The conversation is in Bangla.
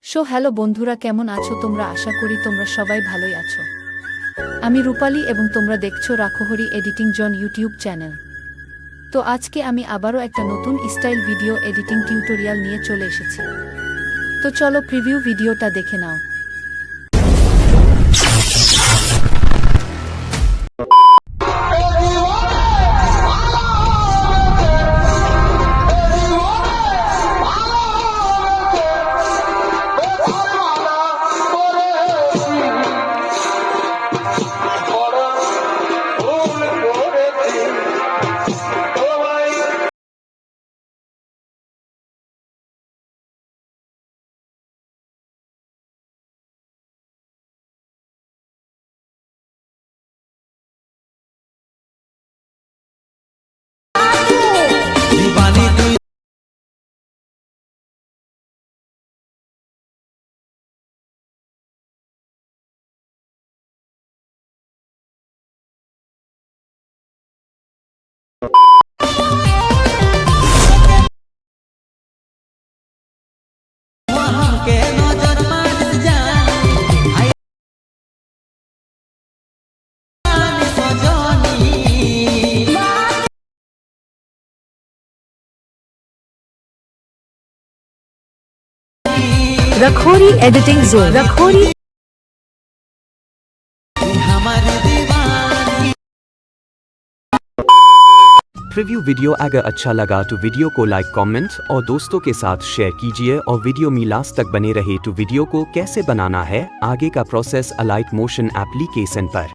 হ্যালো বন্ধুরা, কেমন আছো তোমরা? আশা করি তোমরা সবাই ভালোই আছো। আমি রূপালী এবং তোমরা দেখছো রাখোহরি এডিটিং জন ইউটিউব চ্যানেল। তো আজকে আমি আবারও একটা নতুন স্টাইল ভিডিও এডিটিং টিউটোরিয়াল নিয়ে চলে এসেছি। তো চলো প্রিভিউ ভিডিওটা দেখে নাও। रखोरी एडिटिंग जोन। रखोरी प्रीव्यू वीडियो अगर अच्छा लगा तो वीडियो को लाइक कमेंट और दोस्तों के साथ शेयर कीजिए और वीडियो में लास्ट तक बने रहे। तो वीडियो को कैसे बनाना है आगे का प्रोसेस अलाइट मोशन एप्लीकेशन पर।